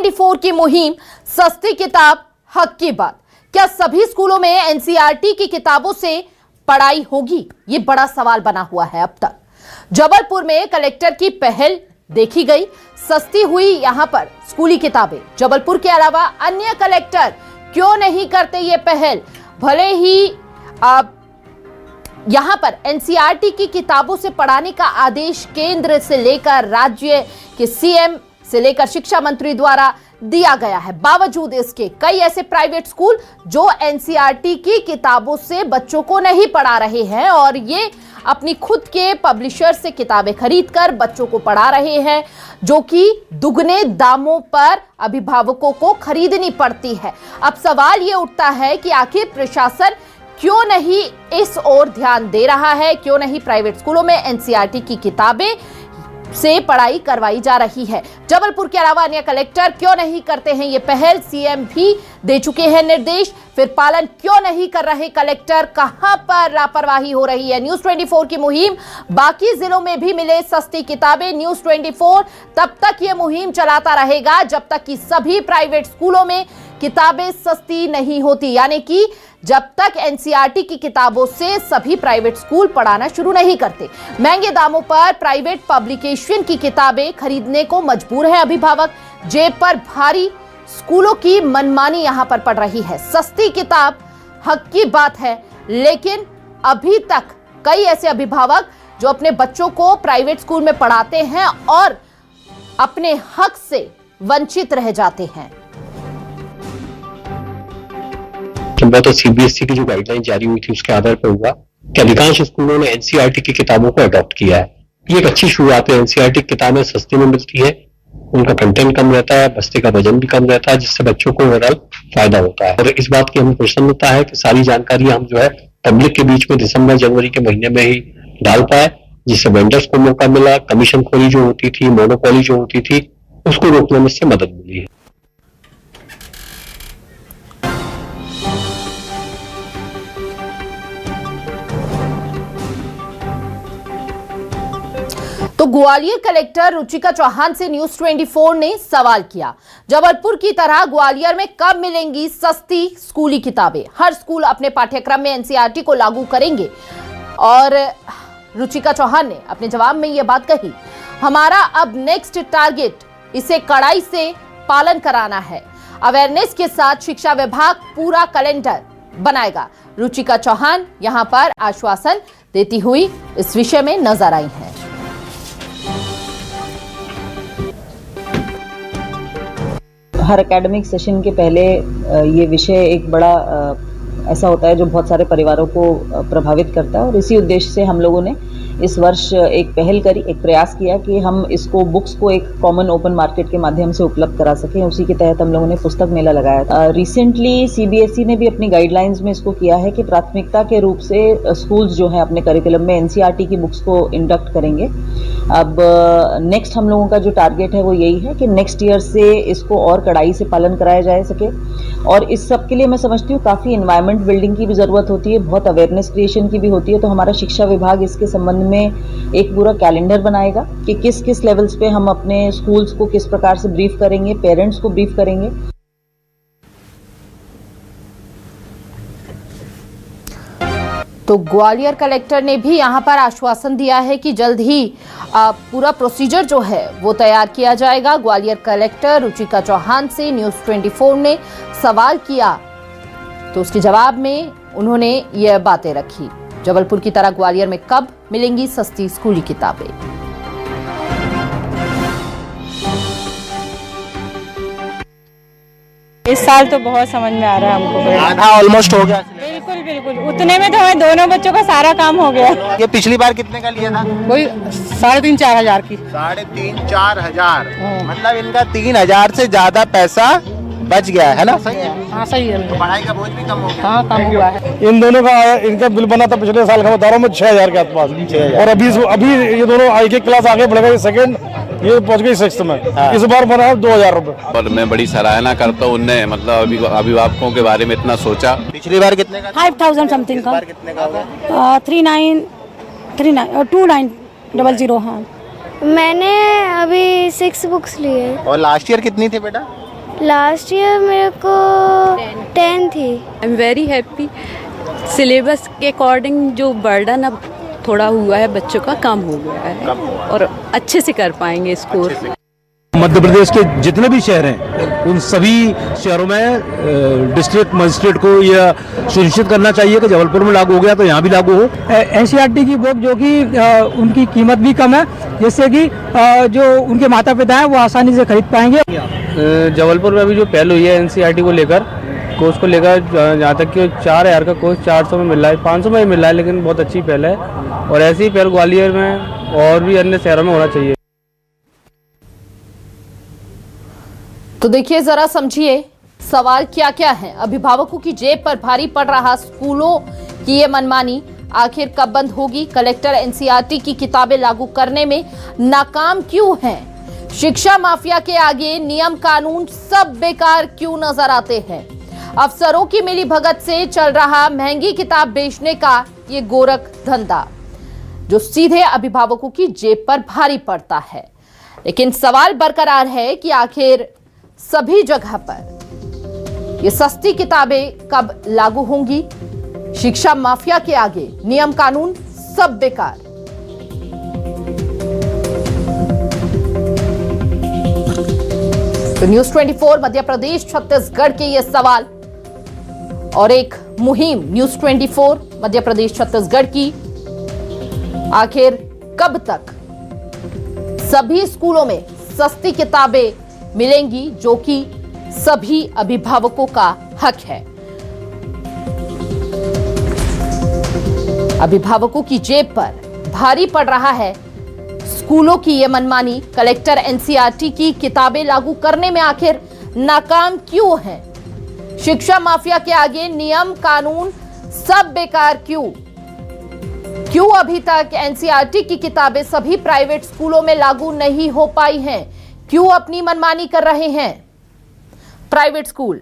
न्यूज़24 की मुहिम सस्ती किताब हक की बात। क्या सभी स्कूलों में एनसीईआरटी की किताबों से पढ़ाई होगी? ये बड़ा सवाल बना हुआ है। अब तक जबलपुर में कलेक्टर की पहल देखी गई, सस्ती हुई यहां पर स्कूली किताबें। जबलपुर के अलावा अन्य कलेक्टर क्यों नहीं करते ये पहल? भले ही यहां पर एनसीईआरटी की किताबों से पढ़ाने का आदेश केंद्र से लेकर राज्य के सीएम से लेकर शिक्षा मंत्री द्वारा दिया गया है, बावजूद इसके कई ऐसे प्राइवेट स्कूल जो एनसीईआरटी की किताबों से बच्चों को नहीं पढ़ा रहे हैं और ये अपनी खुद के पब्लिशर से किताबें खरीदकर बच्चों को पढ़ा रहे हैं, जो कि दुगने दामों पर अभिभावकों को खरीदनी पड़ती है। अब सवाल ये उठता है कि आखिर प्रशासन क्यों नहीं इस ओर ध्यान दे रहा है, क्यों नहीं प्राइवेट स्कूलों में एनसीईआरटी की किताबें से पढ़ाई करवाई जा रही है। जबलपुर के अलावा अन्य कलेक्टर क्यों नहीं करते हैं ये पहल? सीएम भी दे चुके हैं निर्देश, फिर पालन क्यों नहीं कर रहे कलेक्टर? कहां पर लापरवाही हो रही है? न्यूज़24 की मुहिम, बाकी जिलों में भी मिले सस्ती किताबें। न्यूज़24 तब तक ये मुहिम चलाता रहेगा जब तक कि सभी प्राइवेट स्कूलों में किताबें सस्ती नहीं होती, यानी कि जब तक एनसीईआरटी की किताबों से सभी प्राइवेट स्कूल पढ़ाना शुरू नहीं करते। महंगे दामों पर प्राइवेट पब्लिकेशन की किताबें खरीदने को मजबूर है अभिभावक। जेब पर भारी, स्कूलों की मनमानी यहां पर पड़ रही है। सस्ती किताब हक की बात है, लेकिन अभी तक कई ऐसे अभिभावक जो अपने बच्चों को प्राइवेट स्कूल में पढ़ाते हैं और अपने हक से वंचित रह जाते हैं। तो सीबीएसई की जो गाइडलाइन जारी हुई थी उसके आधार पर हुआ कि अधिकांश स्कूलों ने एनसीईआरटी की किताबों को अडॉप्ट किया है। ये एक अच्छी शुरुआत है। एनसीईआरटी की किताबें सस्ती में मिलती है, उनका कंटेंट कम रहता है, बस्ते का वजन भी कम रहता है, जिससे बच्चों को ओवरऑल फायदा होता है। और इस बात की हमें प्रसन्नता है कि सारी जानकारी हम जो है पब्लिक के बीच में दिसंबर जनवरी के महीने में ही डाल पाए, जिससे वेंडर्स को मौका मिला। कमीशन खोरी जो होती थी, मोनोपोली जो होती थी, उसको रोकने में इससे मदद मिली है। तो ग्वालियर कलेक्टर रुचिका चौहान से न्यूज़24 ने सवाल किया, जबलपुर की तरह ग्वालियर में कब मिलेंगी सस्ती स्कूली किताबें? हर स्कूल अपने पाठ्यक्रम में एनसीईआरटी को लागू करेंगे। और रुचिका चौहान ने अपने जवाब में यह बात कही, हमारा अब नेक्स्ट टारगेट इसे कड़ाई से पालन कराना है। अवेयरनेस के साथ शिक्षा विभाग पूरा कैलेंडर बनाएगा। रुचिका चौहान यहां पर आश्वासन देती हुई इस विषय में नजर आई हैं। हर एकेडमिक सेशन के पहले ये विषय एक बड़ा ऐसा होता है जो बहुत सारे परिवारों को प्रभावित करता है, और इसी उद्देश्य से हम लोगों ने इस वर्ष एक पहल करी, एक प्रयास किया कि हम इसको बुक्स को एक कॉमन ओपन मार्केट के माध्यम से उपलब्ध करा सकें। उसी के तहत हम लोगों ने पुस्तक मेला लगाया था। रिसेंटली सीबीएसई ने भी अपनी गाइडलाइंस में इसको किया है कि प्राथमिकता के रूप से स्कूल्स जो हैं अपने करिकुलम में एनसीईआरटी की बुक्स को इंडक्ट करेंगे। अब नेक्स्ट हम लोगों का जो टारगेट है वो यही है कि नेक्स्ट ईयर से इसको और कड़ाई से पालन कराया जा सके। और इस सब के लिए मैं समझती हूँ काफ़ी इन्वायरमेंट बिल्डिंग की भी ज़रूरत होती है, बहुत अवेयरनेस क्रिएशन की भी होती है। तो हमारा शिक्षा विभाग इसके संबंध में एक पूरा कैलेंडर बनाएगा कि किस किस लेवल्स पे हम अपने स्कूल्स को किस प्रकार से ब्रीफ करेंगे, पेरेंट्स को ब्रीफ करेंगे। तो ग्वालियर कलेक्टर ने भी यहां पर आश्वासन दिया है कि जल्द ही पूरा प्रोसीजर जो है वो तैयार किया जाएगा। ग्वालियर कलेक्टर रुचिका चौहान से न्यूज़24 ने सवाल किया तो उसके जवाब में उन्होंने ये बातें रखी। जबलपुर की तरह ग्वालियर में कब मिलेंगी सस्ती स्कूली किताबें? इस साल तो बहुत समझ में आ रहा है हमको, आधा ऑलमोस्ट हो गया। बिल्कुल बिल्कुल, उतने में तो हमें दोनों बच्चों का सारा काम हो गया। ये पिछली बार कितने का लिया था? वही 3,500-4 हजार की। 3,500-4 हजार, मतलब इनका 3,000 से ज्यादा पैसा बच गया है ना? सही है। हाँ सही है। तो पढ़ाई का बोझ भी कम हो गया। हाँ कम हुआ है। इन दोनों का इनका बिल बना था पिछले साल का, बता रहा हूँ मैं 6,000 के आसपास। और अभी ये दोनों एक क्लास आगे बढ़ गए, सेकंड ये पहुंच गई 6th में। हाँ। इस बार बना 2,000 रुपए। और मैं बड़ी सराहना करता हूँ, उनने मतलब अभिभावकों के बारे में इतना सोचा। पिछली बार कितने का? 5,000 समथिंग का। कितने का होगा? 2900 हाँ। मैंने अभी 6 बुक्स लिए हैं। और लास्ट ईयर कितनी थी बेटा? लास्ट ईयर मेरे को 10 थी। I am very happy. Syllabus के अकॉर्डिंग जो बर्डन अब थोड़ा हुआ है बच्चों का कम हो गया है और अच्छे से कर पाएंगे स्कोर। मध्य प्रदेश के जितने भी शहर हैं उन सभी शहरों में डिस्ट्रिक्ट मजिस्ट्रेट को यह सुनिश्चित करना चाहिए कि जबलपुर में लागू हो गया तो यहाँ भी लागू हो। एनसीईआरटी की बुक जो कि उनकी कीमत भी कम है, जिससे कि जो उनके माता पिता हैं वो आसानी से खरीद पाएंगे। जबलपुर में अभी जो पहल हुई है एनसीईआरटी को लेकर, कोर्स को लेकर, जहाँ तक कि 4000 का कोर्स 400 में मिल रहा है, 500 में मिल रहा है, लेकिन बहुत अच्छी पहल है और ऐसी ही पहल ग्वालियर में और भी अन्य शहरों में होना चाहिए। तो देखिए, जरा समझिए सवाल क्या क्या है। अभिभावकों की जेब पर भारी पड़ रहा स्कूलों की ये मनमानी आखिर कब बंद होगी? कलेक्टर एनसीईआरटी की किताबें लागू करने में नाकाम क्यों हैं? शिक्षा माफिया के आगे नियम कानून सब बेकार क्यों नजर आते हैं? अफसरों की मिली भगत से चल रहा महंगी किताब बेचने का ये गोरख धंधा जो सीधे अभिभावकों की जेब पर भारी पड़ता है। लेकिन सवाल बरकरार है कि आखिर सभी जगह पर ये सस्ती किताबें कब लागू होंगी? शिक्षा माफिया के आगे नियम कानून सब बेकार। तो न्यूज़ 24 मध्य प्रदेश छत्तीसगढ़ के ये सवाल और एक मुहिम न्यूज़ 24 मध्य प्रदेश छत्तीसगढ़ की आखिर कब तक सभी स्कूलों में सस्ती किताबें मिलेंगी जो कि सभी अभिभावकों का हक है। अभिभावकों की जेब पर भारी पड़ रहा है स्कूलों की ये मनमानी। कलेक्टर एनसीईआरटी की किताबें लागू करने में आखिर नाकाम क्यों है? शिक्षा माफिया के आगे नियम कानून सब बेकार क्यों अभी तक एनसीईआरटी की किताबें सभी प्राइवेट स्कूलों में लागू नहीं हो पाई हैं? क्यों अपनी मनमानी कर रहे हैं प्राइवेट स्कूल?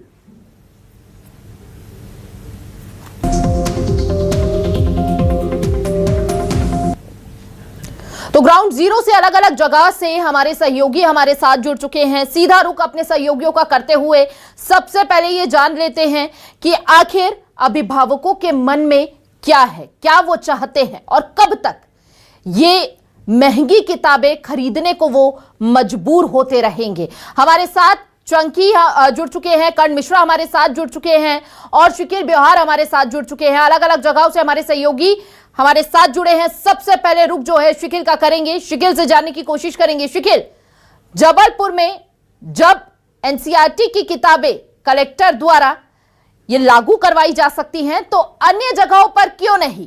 तो ग्राउंड जीरो से अलग अलग जगह से हमारे सहयोगी हमारे साथ जुड़ चुके हैं। सीधा रुख अपने सहयोगियों का करते हुए सबसे पहले ये जान लेते हैं कि आखिर अभिभावकों के मन में क्या है, क्या वो चाहते हैं और कब तक ये महंगी किताबें खरीदने को वो मजबूर होते रहेंगे। हमारे साथ चंकी जुड़ चुके हैं, कर्ण मिश्रा हमारे साथ जुड़ चुके हैं और शिकिल ब्योहार हमारे साथ जुड़ चुके हैं। अलग अलग जगहों से हमारे सहयोगी हमारे साथ जुड़े हैं। सबसे पहले रुख जो है शिकिल का करेंगे, शिकिल से जानने की कोशिश करेंगे। शिकिल, जबलपुर में जब एनसीईआरटी की किताबें कलेक्टर द्वारा ये लागू करवाई जा सकती हैं तो अन्य जगहों पर क्यों नहीं?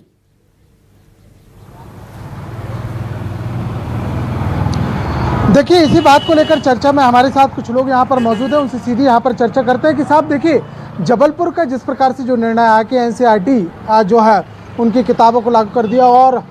देखिए, इसी बात को लेकर चर्चा में हमारे साथ कुछ लोग यहाँ पर मौजूद हैं, उनसे सीधी यहाँ पर चर्चा करते हैं कि साहब देखिए, जबलपुर का जिस प्रकार से जो निर्णय आया कि एनसीईआरटी जो है उनकी किताबों को लागू कर दिया और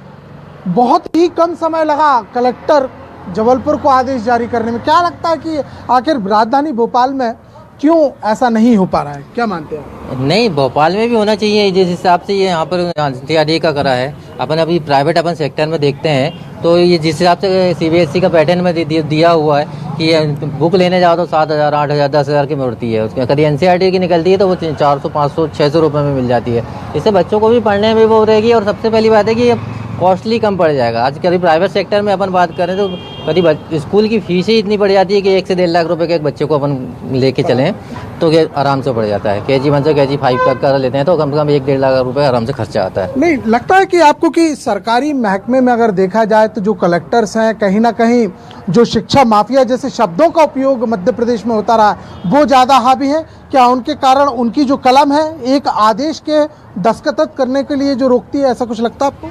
बहुत ही कम समय लगा कलेक्टर जबलपुर को आदेश जारी करने में, क्या लगता है कि आखिर राजधानी भोपाल में क्यों ऐसा नहीं हो पा रहा है? क्या मानते हैं? नहीं, भोपाल में भी होना चाहिए। जिस हिसाब से ये यहाँ पर एनसीईआरटी का करा है, अपन अभी प्राइवेट अपन सेक्टर में देखते हैं तो ये जिस हिसाब से सीबीएसई का पैटर्न में दिया हुआ है कि बुक लेने जाओ तो 7,000, 8,000, 10,000 की मिलती है, उसके कभी एनसीईआरटी की निकलती है तो वो 400, 500, 600 रुपये में मिल जाती है। इससे बच्चों को भी पढ़ने में वो रहेगी और सबसे पहली बात है कि कॉस्टली कम पड़ जाएगा। आज कभी प्राइवेट सेक्टर में अपन बात करें तो कभी स्कूल की फीस ही इतनी बढ़ जाती है कि 1 से 1.5 लाख रुपए के एक बच्चे को अपन लेके चलें तो ये आराम से पड़ जाता है। KG 1 से KG 5 तक का लेते हैं तो कम से कम 1-1.5 लाख रुपए आराम से खर्चा आता है। नहीं लगता है कि आपको कि सरकारी महकमे में अगर देखा जाए तो जो कलेक्टर्स हैं कहीं ना कहीं जो शिक्षा माफिया जैसे शब्दों का उपयोग मध्य प्रदेश में होता रहा वो ज़्यादा हावी है? क्या उनके कारण उनकी जो कलम है एक आदेश के दस्तखत करने के लिए जो रोकती है, ऐसा कुछ लगता है आपको?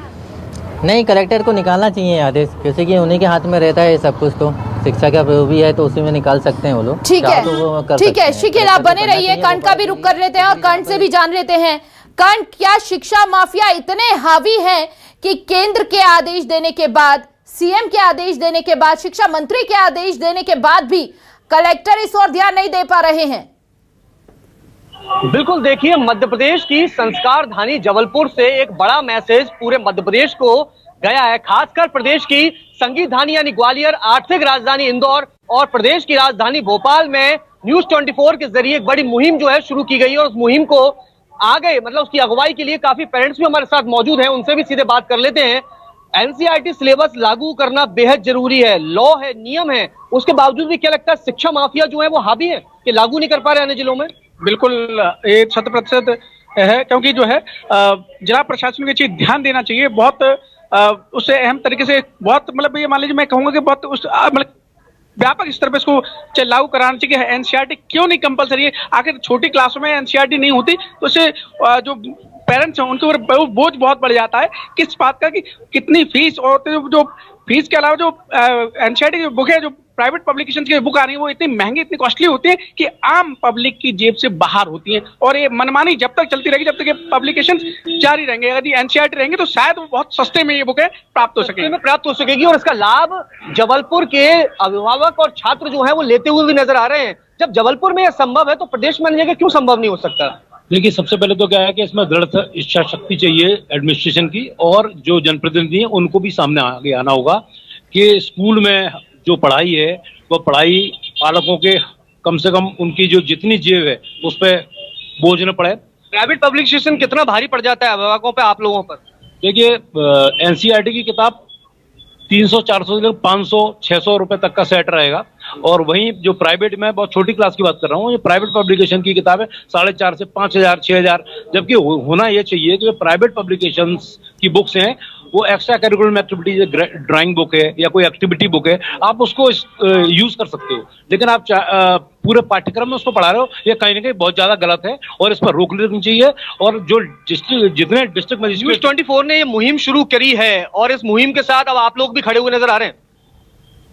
नहीं, कलेक्टर को निकालना चाहिए आदेश, जैसे कि उन्हीं के हाथ में रहता है सब कुछ। तो शिक्षा का जो भी है तो उसी में निकाल सकते हैं वो लोग। ठीक है, तो ठीक है शिकिल, आप बने रहिए। कर्ण का भी रुख कर लेते हैं और कर्ण से भी जान लेते हैं। कर्ण, क्या शिक्षा माफिया इतने हावी हैं कि केंद्र के आदेश देने के बाद, सीएम के आदेश देने के बाद, शिक्षा मंत्री के आदेश देने के बाद भी कलेक्टर इस ओर ध्यान नहीं दे पा रहे हैं? बिल्कुल, देखिए, मध्य प्रदेश की संस्कार धानी जबलपुर से एक बड़ा मैसेज पूरे मध्य प्रदेश को गया है। खासकर प्रदेश की संगीत धानी यानी ग्वालियर, आर्थिक राजधानी इंदौर और प्रदेश की राजधानी भोपाल में न्यूज 24 के जरिए एक बड़ी मुहिम जो है शुरू की गई है और उस मुहिम को आगे मतलब उसकी अगुवाई के लिए काफी पेरेंट्स भी हमारे साथ मौजूद हैं, उनसे भी सीधे बात कर लेते हैं। एनसीईआरटी सिलेबस लागू करना बेहद जरूरी है, लॉ है, नियम है, उसके बावजूद भी क्या लगता है शिक्षा माफिया जो है वो हावी है कि लागू नहीं कर पा रहे अन्य जिलों में? बिल्कुल ये 100% है, क्योंकि जो है जिला प्रशासन को चीज ध्यान देना चाहिए बहुत उससे अहम तरीके से, बहुत मतलब ये मान लीजिए मैं कहूंगा कि बहुत उस मतलब व्यापक स्तर पे इसको लागू कराना चाहिए। एनसीईआरटी क्यों नहीं कंपलसरी है? आखिर छोटी क्लासों में एनसीईआरटी नहीं होती तो उससे जो पेरेंट्स हैं उनके ऊपर बोझ बहुत बढ़ जाता है। किस बात का कि कितनी फीस, और जो फीस के अलावा जो एनसीईआरटी की बुक है, जो प्राइवेट पब्लिकेशन की बुक आ रही है, वो इतनी महंगी, इतनी कॉस्टली होती है कि आम पब्लिक की जेब से बाहर होती है। और ये मनमानी जब तक चलती रहेगी, जब तक ये पब्लिकेशन जारी रहेंगे, यदि एनसीईआरटी रहेंगे तो शायद वो बहुत सस्ते में ये बुकें प्राप्त हो सकेगी। और इसका लाभ जबलपुर के अभिभावक और छात्र जो है वो लेते हुए भी नजर आ रहे हैं। जब जबलपुर में यह संभव है तो प्रदेश में अन्य जगह क्यों संभव नहीं हो सकता? देखिए, सबसे पहले तो क्या है कि इसमें दृढ़ इच्छा शक्ति चाहिए एडमिनिस्ट्रेशन की, और जो जनप्रतिनिधि हैं उनको भी सामने आगे आना होगा कि स्कूल में जो पढ़ाई है वो पढ़ाई पालकों के कम से कम उनकी जो जितनी जेब है उस पर बोझ न पड़े। प्राइवेट पब्लिकेशन कितना भारी पड़ जाता है अभिभावकों पे, आप लोगों पर? देखिए, एनसीईआरटी की किताब 300, 400 से 500, 600 रुपए तक का सेट रहेगा, और वहीं जो प्राइवेट में बहुत छोटी क्लास की बात कर रहा हूँ, ये प्राइवेट पब्लिकेशन की किताब है 4,500 से 5,000, 6,000। जबकि होना ये चाहिए कि प्राइवेट पब्लिकेशंस की बुक्स हैं वो extra curriculum activities, drawing book है या कोई एक्टिविटी बुक है, आप उसको यूज कर सकते हो। लेकिन आप पूरे पाठ्यक्रम में उसको पढ़ा रहे हो, ये कहीं ना कहीं बहुत ज्यादा गलत है और इस पर रोक लेनी चाहिए। और जो जितने डिस्ट्रिक्ट मजिस्ट्रेट 24 ने ये मुहिम शुरू करी है और इस मुहिम के साथ अब आप लोग भी खड़े हुए नजर आ रहे हैं।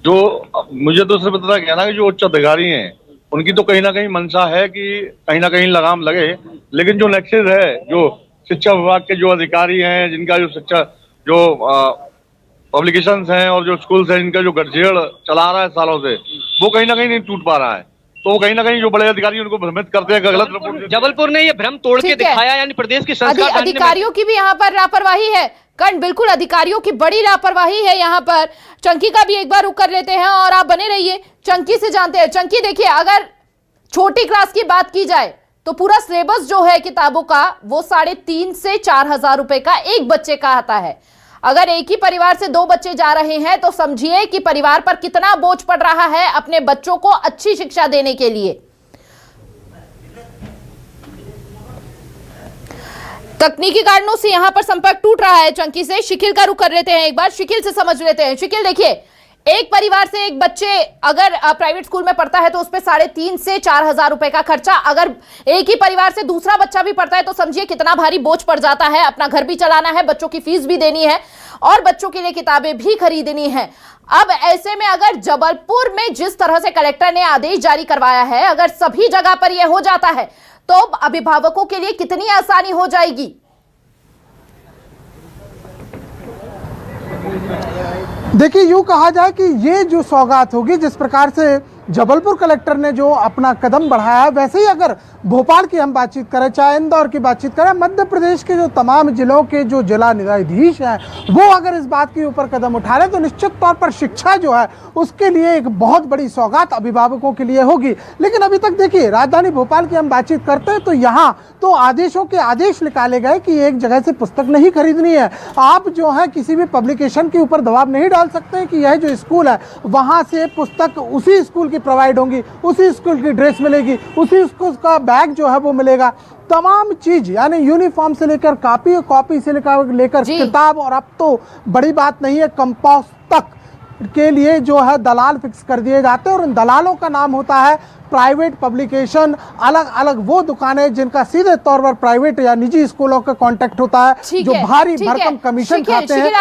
जो मुझे तो सिर्फ पता कहना कि जो उच्च अधिकारी हैं उनकी तो कहीं ना कहीं मंशा है कि कहीं ना कहीं लगाम लगे, लेकिन जो नेक्सस है, जो शिक्षा विभाग के जो अधिकारी हैं, जिनका जो शिक्षा जो पब्लिकेशंस हैं और जो स्कूल्स हैं, जिनका जो गठजोड़ चला रहा है सालों से, वो कहीं ना कहीं नहीं टूट पा रहा है। तो कहीं ना कहीं जो बड़े अधिकारी उनको भ्रमित करते हैं, गलत रिपोर्ट। जबलपुर ने ये भ्रम तोड़ के दिखाया, यानी प्रदेश की संस्कार अधिकारियों की भी यहाँ पर लापरवाही है। कर्ण, बिल्कुल अधिकारियों की बड़ी लापरवाही है यहाँ पर। चंकी का भी एक बार रुक कर लेते हैं और आप बने रहिए, चंकी से जानते हैं। चंकी, देखिए, अगर छोटी क्लास की बात की जाए तो पूरा सिलेबस जो है किताबों का वो 3,500 से 4,000 रुपए का एक बच्चे का आता है। अगर एक ही परिवार से 2 बच्चे जा रहे हैं तो समझिए कि परिवार पर कितना बोझ पड़ रहा है अपने बच्चों को अच्छी शिक्षा देने के लिए। तकनीकी कारणों से यहां पर संपर्क टूट रहा है चंकी से। शिकिल का रुख कर लेते हैं, एक बार शिकिल से समझ लेते हैं। शिकिल, देखिए, एक परिवार से एक बच्चे अगर प्राइवेट स्कूल में पढ़ता है तो उस पर 3,500 से 4,000 रुपए का खर्चा। अगर एक ही परिवार से दूसरा बच्चा भी पढ़ता है तो समझिए कितना भारी बोझ पड़ जाता है। अपना घर भी चलाना है, बच्चों की फीस भी देनी है और बच्चों के लिए किताबें भी खरीदनी है। अब ऐसे में अगर जबलपुर में जिस तरह से कलेक्टर ने आदेश जारी करवाया है, अगर सभी जगह पर यह हो जाता है तो अभिभावकों के लिए कितनी आसानी हो जाएगी? देखिए, यूं कहा जाए कि ये जो सौगात होगी, जिस प्रकार से जबलपुर कलेक्टर ने जो अपना कदम बढ़ाया है, वैसे ही अगर भोपाल की हम बातचीत करें, चाहे इंदौर की बातचीत करें, मध्य प्रदेश के जो तमाम जिलों के जो जिला न्यायाधीश हैं वो अगर इस बात के ऊपर कदम उठा रहे तो निश्चित तौर पर शिक्षा जो है उसके लिए एक बहुत बड़ी सौगात अभिभावकों के लिए होगी। लेकिन अभी तक देखिए, राजधानी भोपाल की हम बातचीत करते हैं तो यहाँ तो आदेशों के आदेश निकाले गए कि एक जगह से पुस्तक नहीं खरीदनी है। आप जो है किसी भी पब्लिकेशन के ऊपर दबाव नहीं डाल सकते कि यह जो स्कूल है वहाँ से पुस्तक उसी स्कूल प्रोवाइड होंगी, उसी स्कूल की ड्रेस मिलेगी, उसी स्कूल का बैग जो है वो मिलेगा। तमाम चीज यानी यूनिफॉर्म से लेकर कॉपी से लेकर किताब, और अब तो बड़ी बात नहीं है, कंपास तक के लिए जो है दलाल फिक्स कर दिए जाते हैं और इन दलालों का नाम होता है प्राइवेट पब्लिकेशन। अलग अलग वो दुकानें जिनका सीधे तौर पर प्राइवेट या निजी स्कूलों का कांटेक्ट होता है, जो भारी भरकम कमीशन खाते हैं।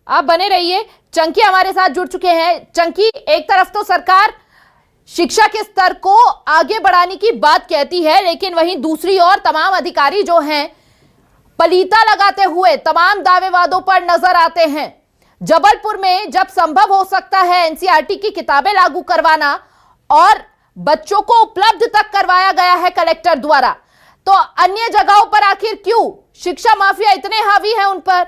आप बने रहिए। चंकी हमारे साथ जुड़ चुके हैं। चंकी, एक तरफ तो सरकार शिक्षा के स्तर को आगे बढ़ाने की बात कहती है, लेकिन वहीं दूसरी ओर तमाम अधिकारी जो हैं पलीता लगाते हुए तमाम दावे वादों पर नजर आते हैं। जबलपुर में जब संभव हो सकता है एनसीईआरटी की किताबें लागू करवाना और बच्चों को उपलब्ध तक करवाया गया है कलेक्टर द्वारा, तो अन्य जगहों पर आखिर क्यों शिक्षा माफिया इतने हावी हैं उन पर?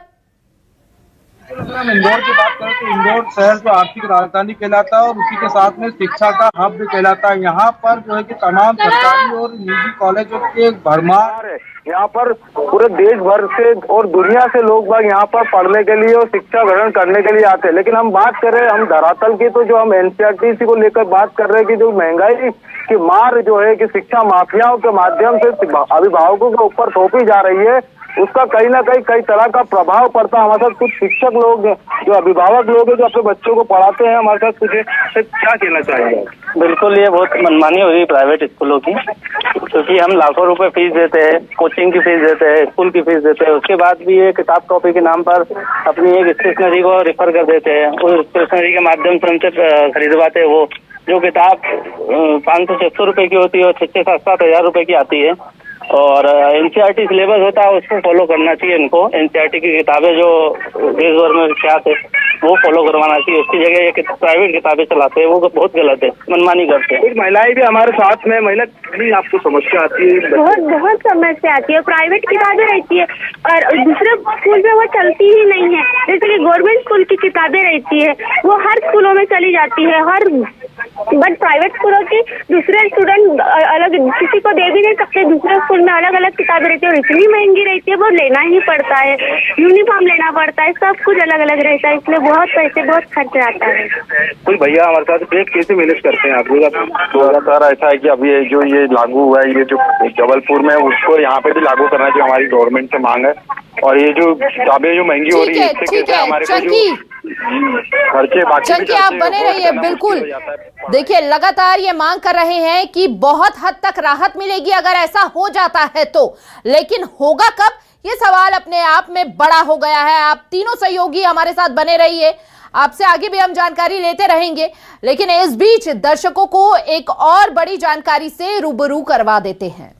अगर हम इंदौर की बात करें तो इंदौर शहर जो आर्थिक राजधानी कहलाता है और उसी के साथ में शिक्षा का हब भी कहलाता है। यहाँ पर जो है कि तमाम सरकारी और निजी कॉलेजों के भरमार है। यहाँ पर पूरे देश भर से और दुनिया से लोग बाग यहाँ पर पढ़ने के लिए और शिक्षा ग्रहण करने के लिए आते हैं। लेकिन हम बात करें हम धरातल की, तो जो हम एनसीईआरटी को लेकर बात कर रहे हैं कि जो महंगाई की मार जो है कि शिक्षा माफियाओं के माध्यम से अभिभावकों के ऊपर थोपी जा रही है, उसका कहीं ना कहीं कई तरह का प्रभाव पड़ता है। हमारे साथ कुछ शिक्षक लोग जो अभिभावक लोग हैं जो अपने बच्चों को पढ़ाते हैं, हमारे साथ कुछ क्या कहना चाहेंगे? बिल्कुल, ये बहुत मनमानी हो रही है प्राइवेट स्कूलों की, क्योंकि हम लाखों रुपए फीस देते हैं, कोचिंग की फीस देते हैं, स्कूल की फीस देते हैं, उसके बाद भी ये किताब कॉपी के नाम पर अपनी एक स्टेशनरी को रेफर कर देते हैं। उस स्टेशनरी के माध्यम से हमसे खरीदवाते हैं। वो जो किताब 500-600 रुपए की होती है और 6-7 हज़ार रुपए की आती है। और एनसीईआरटी सिलेबस होता है उसको फॉलो करना चाहिए इनको। एनसीईआरटी की किताबें जो देश भर में विख्यात है वो फॉलो करवाना चाहिए। उसकी जगह ये प्राइवेट किताबें चलाते हैं, वो बहुत गलत है, मनमानी करते हैं। कुछ महिलाएं भी हमारे साथ में, महिला भी आपको समस्या आती है? बहुत समस्या आती है। प्राइवेट किताबें रहती है और दूसरे स्कूल में वो चलती ही नहीं है। जैसे कि गवर्नमेंट स्कूल की किताबें रहती है वो हर स्कूलों में चली जाती है, बट प्राइवेट स्कूलों की दूसरे स्टूडेंट अलग किसी को दे भी नहीं सकते। दूसरे स्कूल में अलग अलग किताबें रहती है और इतनी महंगी रहती है, वो लेना ही पड़ता है। यूनिफॉर्म लेना पड़ता है, सब कुछ अलग अलग रहता है, इसलिए बहुत पैसे बहुत खर्च आता है। कोई भैया हमारे साथ कैसे मैनेज करते हैं आप लोग? सर ऐसा है कि अब ये जो ये लागू हुआ है, ये जो जबलपुर में, उसको यहाँ पे भी लागू करना चाहिए। हमारी गवर्नमेंट से मांग है। और ये जो किताबें जो महंगी हो रही है, इससे कैसे हमारे को जो खर्चे बाकी आप बने रहिए। बिल्कुल, देखिए लगातार ये मांग कर रहे हैं कि बहुत हद तक राहत मिलेगी अगर ऐसा हो जाता है तो, लेकिन होगा कब, ये सवाल अपने आप में बड़ा हो गया है। आप तीनों सहयोगी हमारे साथ बने रहिए, आपसे आगे भी हम जानकारी लेते रहेंगे। लेकिन इस बीच दर्शकों को एक और बड़ी जानकारी से रूबरू करवा देते हैं।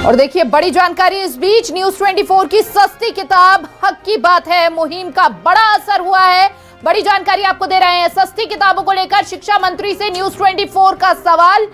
और देखिए बड़ी जानकारी इस बीच, न्यूज़ 24 की सस्ती किताब हक की बात है मुहिम का बड़ा असर हुआ है। बड़ी जानकारी आपको दे रहे हैं। सस्ती किताबों को लेकर शिक्षा मंत्री से न्यूज़ 24 का सवाल,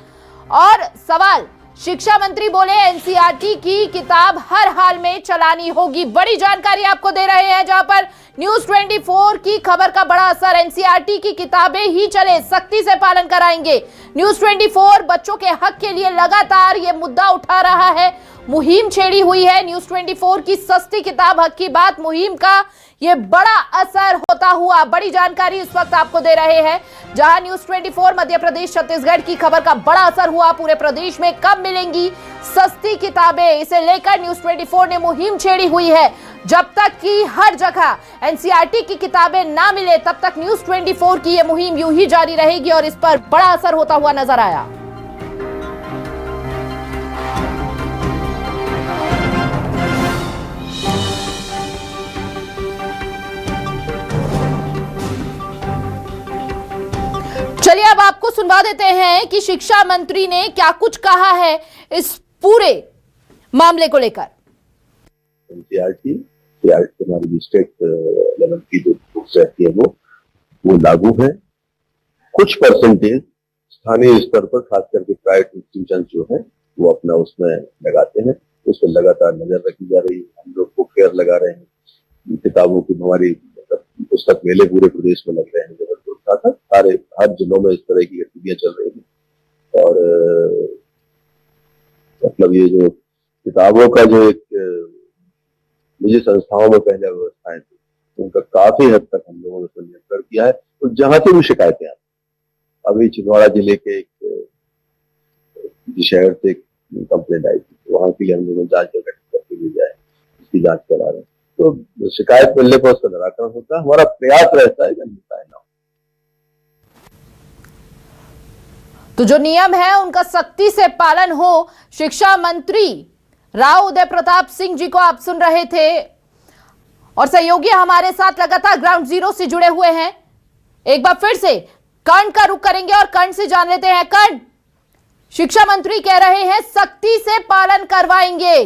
और सवाल शिक्षा मंत्री बोले एनसीईआरटी की किताब हर हाल में चलानी होगी। बड़ी जानकारी आपको दे रहे हैं जहां पर न्यूज़ 24 की खबर का बड़ा असर। एनसीईआरटी की किताबें ही चले, सख्ती से पालन कराएंगे। न्यूज़ 24 बच्चों के हक के लिए लगातार ये मुद्दा उठा रहा है, मुहिम छेड़ी हुई है। न्यूज़ 24 की सस्ती किताब हक की बात मुहिम का ये बड़ा असर होता हुआ, बड़ी जानकारी इस वक्त आपको दे रहे हैं जहां न्यूज़ 24 मध्य प्रदेश छत्तीसगढ़ की खबर का बड़ा असर हुआ। पूरे प्रदेश में कब मिलेंगी सस्ती किताबें, इसे लेकर न्यूज़ 24 ने मुहिम छेड़ी हुई है। जब तक कि हर जगह एनसीईआरटी की किताबें ना मिले तब तक न्यूज़ 24 की ये मुहिम यूं ही जारी रहेगी और इस पर बड़ा असर होता हुआ नजर आया। चलिए अब आपको सुनवा देते हैं कि शिक्षा मंत्री ने क्या कुछ कहा है इस पूरे मामले को लेकर। एनसीईआरटी हमारी स्टेट लेवल की जो बुक्स रहती है वो लागू है। कुछ परसेंटेज स्थानीय स्तर पर खास करके प्राइवेट इंस्टीट्यूशन जो है वो अपना उसमें लगाते हैं, उस पर लगातार नजर रखी जा रही है। हम लोग को केयर लगा रहे हैं। किताबों की हमारी पुस्तक मेले पूरे प्रदेश में लग रहे हैं, जबलपुर का सारे हर जिलों में इस तरह की गतिविधियां चल रही हैं। और मतलब ये जो किताबों का जो एक निजी संस्थाओं में पहले व्यवस्थाएं थी उनका काफी हद तक हम लोगों ने नियंत्रण किया है। तो जहां से भी शिकायतें आती, अभी छिंदवाड़ा जिले के एक शहर से कंप्लेंट आई थी, वहां के लिए हम लोगों ने जांच गठित करके भेजा है, इसकी जांच करा रहे हैं। तो शिकायत मिलने पर उसका निराकरण होता है। हमारा प्रयास रहता है कि निपटाए ना। तो जो नियम है उनका सख्ती से पालन हो। शिक्षा मंत्री राव उदय प्रताप सिंह जी को आप सुन रहे थे और सहयोगी हमारे साथ लगातार ग्राउंड जीरो से जुड़े हुए हैं। एक बार फिर से कर्ण का रुख करेंगे और कर्ण से जान लेते हैं। कर्ण, शिक्षा मंत्री कह रहे हैं सख्ती से पालन करवाएंगे।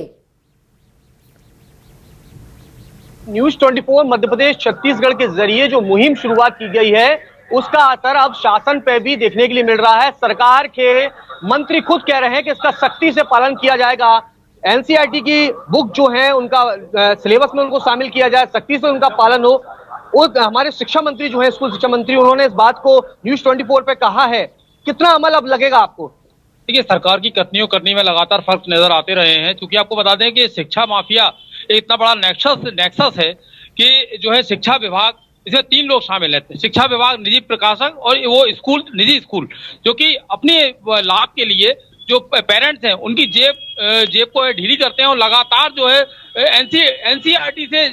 न्यूज 24 मध्य प्रदेश छत्तीसगढ़ के जरिए जो मुहिम शुरुआत की गई है उसका असर अब शासन पे भी देखने के लिए मिल रहा है। सरकार के मंत्री खुद कह रहे हैं कि इसका सख्ती से पालन किया जाएगा। एनसीईआरटी की बुक जो है उनका सिलेबस में उनको शामिल किया जाए, सख्ती से उनका पालन हो। और हमारे शिक्षा मंत्री जो है, स्कूल शिक्षा मंत्री, उन्होंने इस बात को न्यूज 24 पे कहा है। कितना अमल अब लगेगा आपको? देखिए, सरकार की कथनियों करनी में लगातार फर्क नजर आते रहे हैं, क्योंकि आपको बता दें कि शिक्षा माफिया एक इतना बड़ा नेक्सस है कि जो है शिक्षा विभाग, इसमें 3 लोग शामिल हैं। शिक्षा विभाग, निजी प्रकाशक और वो स्कूल, निजी स्कूल, जो कि अपने लाभ के लिए जो पेरेंट्स हैं उनकी जेब को ढीली करते हैं और लगातार जो है एनसीईआरटी से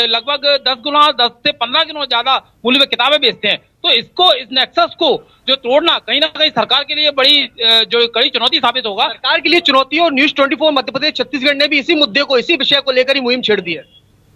लगभग 10 से 15 गुना ज्यादा मूल्य में किताबें बेचते हैं। तो इस नेक्सस को जो तोड़ना कहीं ना कहीं सरकार के लिए बड़ी जो कड़ी चुनौती साबित होगा। सरकार के लिए चुनौती, और न्यूज 24 मध्य प्रदेश छत्तीसगढ़ ने भी इसी मुद्दे को, इसी विषय को लेकर ही मुहिम छेड़ दी है।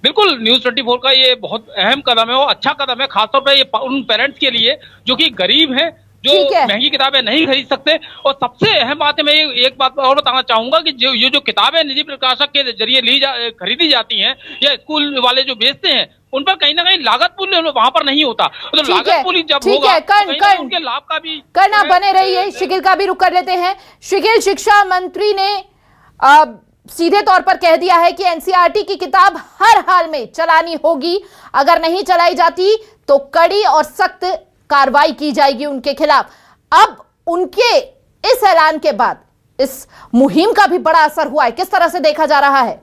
बिल्कुल, न्यूज 24 का ये बहुत अहम कदम है और अच्छा कदम है, खासतौर पर ये उन पेरेंट्स के लिए जो कि गरीब हैं, जो महंगी किताबें नहीं खरीद सकते। और सबसे अहम बात है, मैं एक बात और बताना चाहूंगा कि जो किताबें निजी प्रकाशक के जरिए खरीदी जाती हैं या स्कूल वाले जो बेचते हैं, उन पर कहीं ना कहीं लागत मूल्य वहां पर नहीं होता। तो लागत मूल्य जब होगा तो उनके लाभ का भी करना बने रहिए। शिकिल का भी रुख कर लेते हैं। शिकिल, शिक्षा मंत्री ने सीधे तौर पर कह दिया है कि एनसीईआरटी की किताब हर हाल में चलानी होगी, अगर नहीं चलाई जाती तो कड़ी और सख्त कार्रवाई की जाएगी उनके खिलाफ। अब उनके इस ऐलान के बाद इस मुहिम का भी बड़ा असर हुआ है, किस तरह से देखा जा रहा है?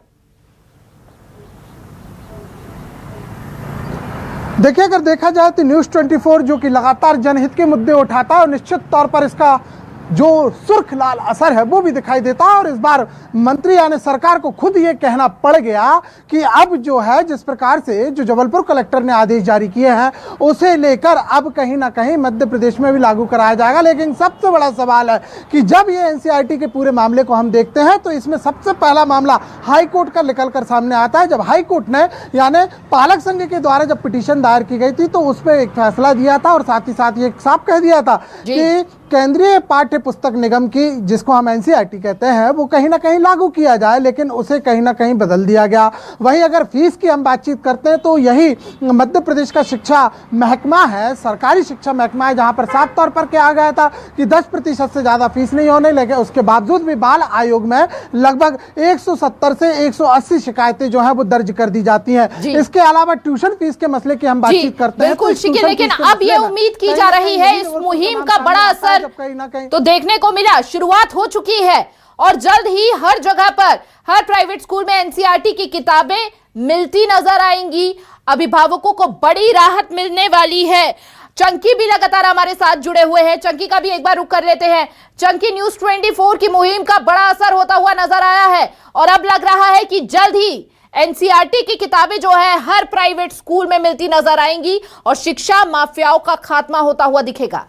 देखिए, अगर देखा जाए तो न्यूज 24 जो कि लगातार जनहित के मुद्दे उठाता है और निश्चित तौर पर इसका जो सुर्ख लाल असर है वो भी दिखाई देता है। और इस बार मंत्री यानी सरकार को खुद ये कहना पड़ गया कि अब जो है, जिस प्रकार से जो जबलपुर कलेक्टर ने आदेश जारी किए हैं उसे लेकर अब कहीं ना कहीं मध्य प्रदेश में भी लागू कराया जाएगा। लेकिन सबसे बड़ा सवाल है कि जब ये एनसीईआरटी के पूरे मामले को हम देखते हैं तो इसमें सबसे पहला मामला हाई कोर्ट का निकलकर सामने आता है। जब हाई कोर्ट ने यानी पालक संघ के द्वारा जब पिटीशन दायर की गई थी तो उस पर एक फैसला दिया था और साथ ही साथ ये साफ कह दिया था कि केंद्रीय पाठ्य पुस्तक निगम की, जिसको हम एनसीईआरटी कहते हैं, वो कहीं ना कहीं लागू किया जाए, लेकिन उसे कहीं ना कहीं बदल दिया गया। वहीं अगर फीस की हम बातचीत करते हैं तो यही मध्य प्रदेश का शिक्षा महकमा है, सरकारी शिक्षा महकमा है, जहां पर साफ तौर पर कहा गया था कि 10% से ज्यादा फीस नहीं होने लगे। उसके बावजूद भी बाल आयोग में लगभग 170 से 180 शिकायतें जो है वो दर्ज कर दी जाती हैं। इसके अलावा ट्यूशन फीस के मसले की हम बातचीत करते हैं, बिल्कुल शिकिल, लेकिन अब ये उम्मीद की जा रही है इस मुहिम का बड़ा असर तो देखने को मिला, शुरुआत हो चुकी है और जल्द ही हर जगह पर, हर प्राइवेट स्कूल में एनसीईआरटी की किताबें मिलती नजर आएंगी। अभिभावकों को बड़ी राहत मिलने वाली है। चंकी भी लगातार हमारे साथ जुड़े हुए हैं, चंकी का भी एक बार रुख कर लेते हैं। चंकी, न्यूज 24 की मुहिम का बड़ा असर होता हुआ नजर आया है और अब लग रहा है कि जल्द ही एनसीईआरटी की किताबें जो है हर प्राइवेट स्कूल में मिलती नजर आएंगी और शिक्षा माफियाओं का खात्मा होता हुआ दिखेगा।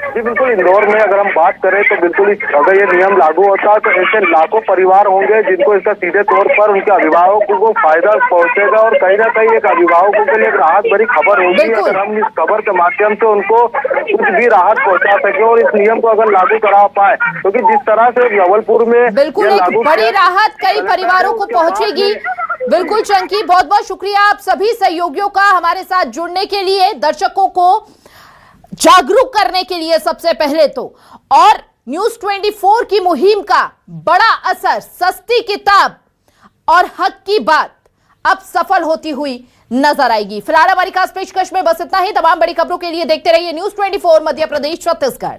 जी बिल्कुल, इंदौर में अगर हम बात करें तो बिल्कुल अगर ये नियम लागू होता तो ऐसे लाखों परिवार होंगे जिनको इसका सीधे तौर पर उनके अभिभावकों को फायदा पहुंचेगा और कहीं ना कहीं एक अभिभावकों के लिए एक राहत भरी खबर होगी अगर हम इस खबर के माध्यम से उनको कुछ भी राहत पहुंचा सके और इस नियम को अगर लागू करा पाए, क्योंकि जिस तरह से जबलपुर में बिल्कुल एक बड़ी राहत कई परिवारों को पहुंचेगी। बिल्कुल चंकी, बहुत बहुत शुक्रिया आप सभी सहयोगियों का हमारे साथ जुड़ने के लिए, दर्शकों को जागरूक करने के लिए सबसे पहले तो, और न्यूज 24 की मुहिम का बड़ा असर, सस्ती किताब और हक की बात अब सफल होती हुई नजर आएगी। फिलहाल हमारी खास पेशकश में बस इतना ही। तमाम बड़ी खबरों के लिए देखते रहिए न्यूज 24 मध्य प्रदेश छत्तीसगढ़।